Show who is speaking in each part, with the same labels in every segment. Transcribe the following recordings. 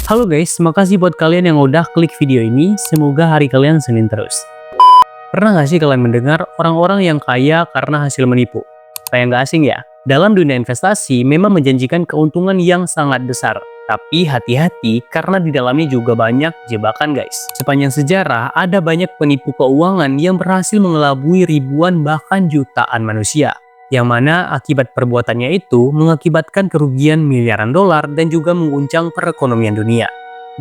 Speaker 1: Halo guys, makasih buat kalian yang udah klik video ini. Semoga hari kalian senin terus. Pernah gak sih kalian mendengar orang-orang yang kaya karena hasil menipu? Kayak nggak asing ya? Dalam dunia investasi memang menjanjikan keuntungan yang sangat besar. Tapi hati-hati karena di dalamnya juga banyak jebakan guys. Sepanjang sejarah ada banyak penipu keuangan yang berhasil mengelabui ribuan bahkan jutaan manusia. Yang mana akibat perbuatannya itu mengakibatkan kerugian miliaran dolar dan juga mengguncang perekonomian dunia.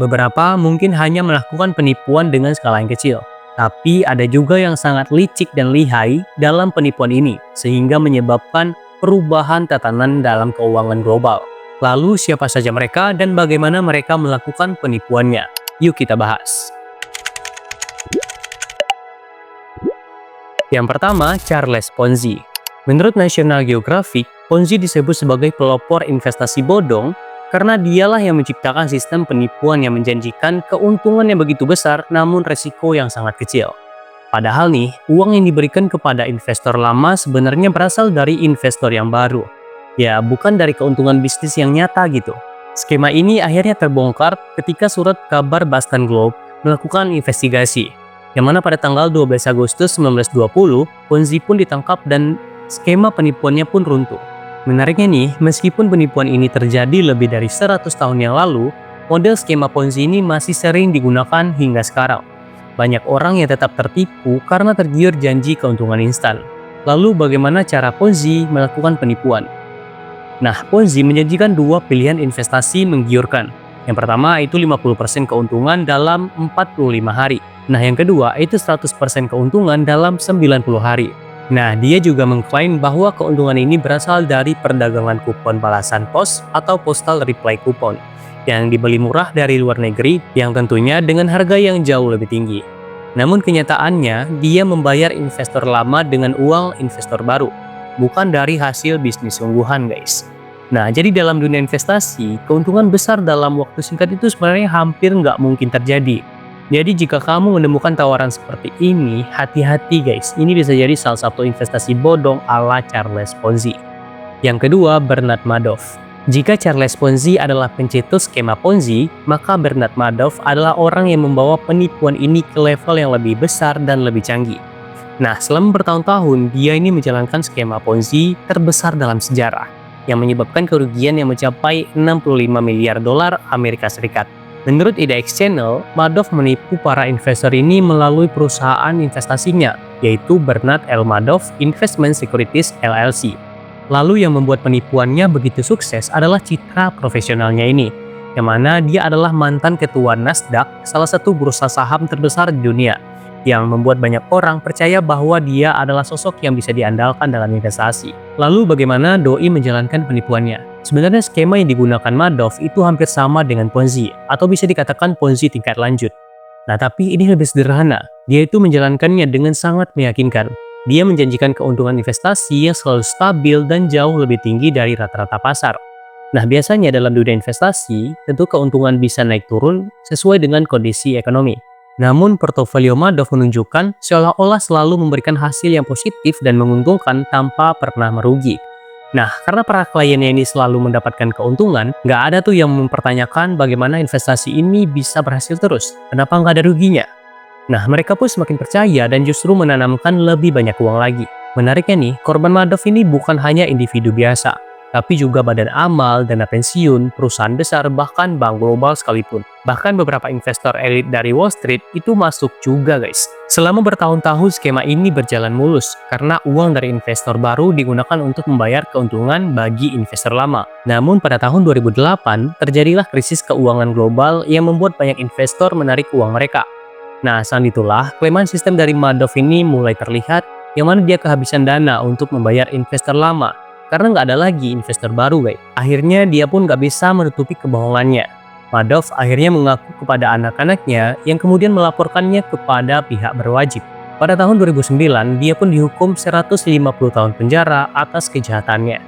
Speaker 1: Beberapa mungkin hanya melakukan penipuan dengan skala yang kecil, tapi ada juga yang sangat licik dan lihai dalam penipuan ini, sehingga menyebabkan perubahan tatanan dalam keuangan global. Lalu siapa saja mereka dan bagaimana mereka melakukan penipuannya? Yuk kita bahas. Yang pertama, Charles Ponzi. Menurut National Geographic, Ponzi disebut sebagai pelopor investasi bodong karena dialah yang menciptakan sistem penipuan yang menjanjikan keuntungan yang begitu besar namun resiko yang sangat kecil. Padahal nih, uang yang diberikan kepada investor lama sebenarnya berasal dari investor yang baru. Ya, bukan dari keuntungan bisnis yang nyata gitu. Skema ini akhirnya terbongkar ketika surat kabar Boston Globe melakukan investigasi, yang mana pada tanggal 12 Agustus 1920, Ponzi pun ditangkap dan skema penipuannya pun runtuh. Menariknya nih, meskipun penipuan ini terjadi lebih dari 100 tahun yang lalu, model skema Ponzi ini masih sering digunakan hingga sekarang. Banyak orang yang tetap tertipu karena tergiur janji keuntungan instan. Lalu bagaimana cara Ponzi melakukan penipuan? Nah, Ponzi menjanjikan dua pilihan investasi menggiurkan. Yang pertama itu 50% keuntungan dalam 45 hari. Nah, yang kedua itu 100% keuntungan dalam 90 hari. Nah, dia juga mengklaim bahwa keuntungan ini berasal dari perdagangan kupon balasan pos atau postal reply coupon yang dibeli murah dari luar negeri yang tentunya dengan harga yang jauh lebih tinggi. Namun kenyataannya, dia membayar investor lama dengan uang investor baru, bukan dari hasil bisnis sungguhan guys. Nah, jadi dalam dunia investasi, keuntungan besar dalam waktu singkat itu sebenarnya hampir nggak mungkin terjadi. Jadi jika kamu menemukan tawaran seperti ini, hati-hati guys, ini bisa jadi salah satu investasi bodong ala Charles Ponzi. Yang kedua, Bernard Madoff. Jika Charles Ponzi adalah pencetus skema Ponzi, maka Bernard Madoff adalah orang yang membawa penipuan ini ke level yang lebih besar dan lebih canggih. Nah, selama bertahun-tahun, dia ini menjalankan skema Ponzi terbesar dalam sejarah, yang menyebabkan kerugian yang mencapai 65 miliar dolar Amerika Serikat. Menurut IDX Channel, Madoff menipu para investor ini melalui perusahaan investasinya, yaitu Bernard L. Madoff Investment Securities LLC. Lalu yang membuat penipuannya begitu sukses adalah citra profesionalnya ini, yang mana dia adalah mantan ketua Nasdaq, salah satu bursa saham terbesar di dunia, yang membuat banyak orang percaya bahwa dia adalah sosok yang bisa diandalkan dalam investasi. Lalu bagaimana Doi menjalankan penipuannya? Sebenarnya skema yang digunakan Madoff itu hampir sama dengan Ponzi, atau bisa dikatakan Ponzi tingkat lanjut. Nah, tapi ini lebih sederhana. Dia itu menjalankannya dengan sangat meyakinkan. Dia menjanjikan keuntungan investasi yang selalu stabil dan jauh lebih tinggi dari rata-rata pasar. Nah, biasanya dalam dunia investasi, tentu keuntungan bisa naik turun sesuai dengan kondisi ekonomi. Namun, portofolio Madoff menunjukkan seolah-olah selalu memberikan hasil yang positif dan menguntungkan tanpa pernah merugi. Nah, karena para kliennya ini selalu mendapatkan keuntungan, nggak ada tuh yang mempertanyakan bagaimana investasi ini bisa berhasil terus. Kenapa nggak ada ruginya? Nah, mereka pun semakin percaya dan justru menanamkan lebih banyak uang lagi. Menariknya nih, korban Madoff ini bukan hanya individu biasa, tapi juga badan amal, dana pensiun, perusahaan besar, bahkan bank global sekalipun. Bahkan beberapa investor elit dari Wall Street itu masuk juga guys. Selama bertahun-tahun skema ini berjalan mulus, karena uang dari investor baru digunakan untuk membayar keuntungan bagi investor lama. Namun pada tahun 2008, terjadilah krisis keuangan global yang membuat banyak investor menarik uang mereka. Nah, saat itulah kelemahan sistem dari Madoff ini mulai terlihat, yang mana dia kehabisan dana untuk membayar investor lama. Karena nggak ada lagi investor baru guys. Akhirnya dia pun nggak bisa menutupi kebohongannya. Madoff akhirnya mengaku kepada anak-anaknya yang kemudian melaporkannya kepada pihak berwajib. Pada tahun 2009, dia pun dihukum 150 tahun penjara atas kejahatannya.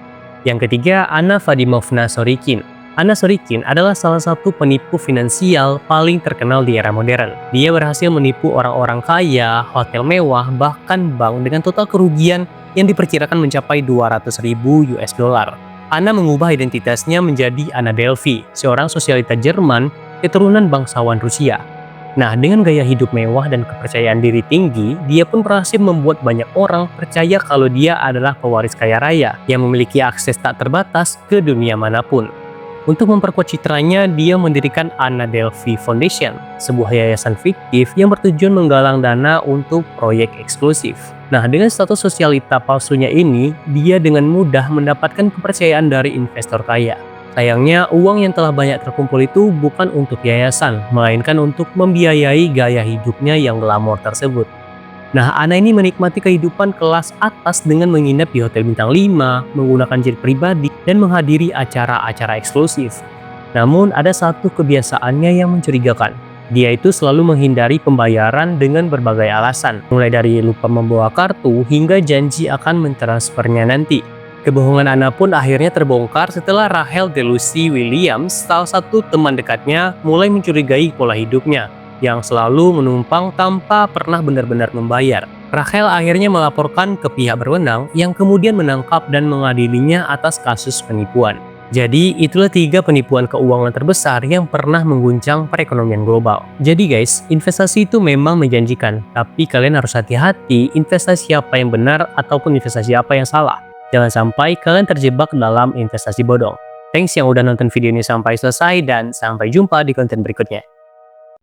Speaker 1: Yang ketiga, Anna Vadimovna Sorokin. Anna Sorokin adalah salah satu penipu finansial paling terkenal di era modern. Dia berhasil menipu orang-orang kaya, hotel mewah, bahkan bank dengan total kerugian yang diperkirakan mencapai 200.000 US dollar. Anna mengubah identitasnya menjadi Anna Delphi, seorang sosialita Jerman keturunan bangsawan Rusia. Nah, dengan gaya hidup mewah dan kepercayaan diri tinggi, dia pun berhasil membuat banyak orang percaya kalau dia adalah pewaris kaya raya yang memiliki akses tak terbatas ke dunia manapun. Untuk memperkuat citranya, dia mendirikan Anna Delphi Foundation, sebuah yayasan fiktif yang bertujuan menggalang dana untuk proyek eksklusif. Nah, dengan status sosialita palsunya ini, dia dengan mudah mendapatkan kepercayaan dari investor kaya. Sayangnya, uang yang telah banyak terkumpul itu bukan untuk yayasan, melainkan untuk membiayai gaya hidupnya yang glamor tersebut. Nah, Ana ini menikmati kehidupan kelas atas dengan menginap di hotel bintang 5, menggunakan jet pribadi, dan menghadiri acara-acara eksklusif. Namun, ada satu kebiasaannya yang mencurigakan. Dia itu selalu menghindari pembayaran dengan berbagai alasan, mulai dari lupa membawa kartu hingga janji akan mentransfernya nanti. Kebohongan Ana pun akhirnya terbongkar setelah Rachel Delucy Williams, salah satu teman dekatnya, mulai mencurigai pola hidupnya yang selalu menumpang tanpa pernah benar-benar membayar. Rachel akhirnya melaporkan ke pihak berwenang yang kemudian menangkap dan mengadilinya atas kasus penipuan. Jadi itulah 3 penipuan keuangan terbesar yang pernah mengguncang perekonomian global. Jadi guys, investasi itu memang menjanjikan, tapi kalian harus hati-hati investasi apa yang benar ataupun investasi apa yang salah. Jangan sampai kalian terjebak dalam investasi bodong. Thanks yang udah nonton video ini sampai selesai dan sampai jumpa di konten berikutnya.